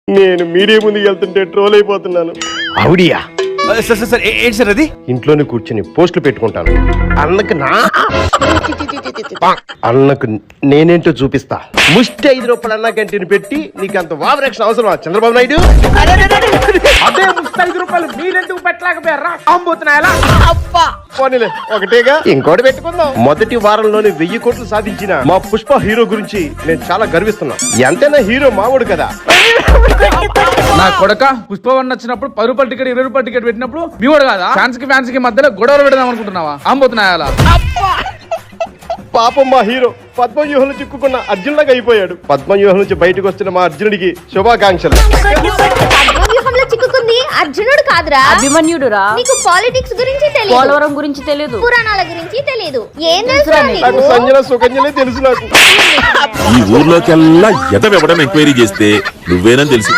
నేను మీడియా ముందుకు వెళ్తుంటే ట్రోల్ అయిపోతున్నాను. అవుడియా సార్ ఏంటి సార్ అది? ఇంట్లోనే కూర్చొని పోస్టులు పెట్టుకుంటాను. అన్నకు నేనేంటో చూపిస్తా. ముష్టి 5 రూపాయలు అన్నా క్యాంటీన్ పెట్టి నీకు అంత వావరేషన్ అవసరమా చంద్రబాబు నాయుడు? అదే 5 రూపాయలు మీరెందుకు పెట్టలేకపోయారా? అమ్ముతున్నాయా? పోనీలే ఒకటేగా, ఇంకోటి పెట్టుకుందాం. మొదటి వారంలోనే 1000 కోట్లు సాధించిన మా పుష్ప హీరో గురించి నేను చాలా గర్విస్తున్నా. ఎంతైనా హీరో మామూడు కదా. నా కొడక పుష్పవన్ వచ్చినప్పుడు 10 రూపాయల టికెట్ 20 రూపాయల టికెట్ పెట్టినప్పుడు మీ వాడు కాదా? ఫ్యాన్స్ కి మధ్యలో గొడవలు పెడదాం అనుకుంటున్నావా? అమ్ముతున్నాయా? పాపం మా హీరో పద్మవ్యూహంలో చిక్కుకున్న అర్జునులాగా అయిపోయాడు. పద్మవ్యూహం నుంచి బయటకు వస్తున్న మా అర్జునుడికి శుభాకాంక్షలు. పద్మవ్యూహంలో చిక్కుకుంది అర్జునుడు కాదురా, అభిమన్యుడురా. నీకు పాలిటిక్స్ గురించి తెలియదు, పోలవరం గురించి తెలియదు, పురాణాల గురించి తెలియదు. ఏం తెలుసురా నాకు నీకు? సంజన సుకన్యలే తెలుసు నాకు. ఈ ఊర్లోకెల్లా ఎదవెవడని ఎంక్వైరీ చేస్తే నువ్వేనని తెలుసు.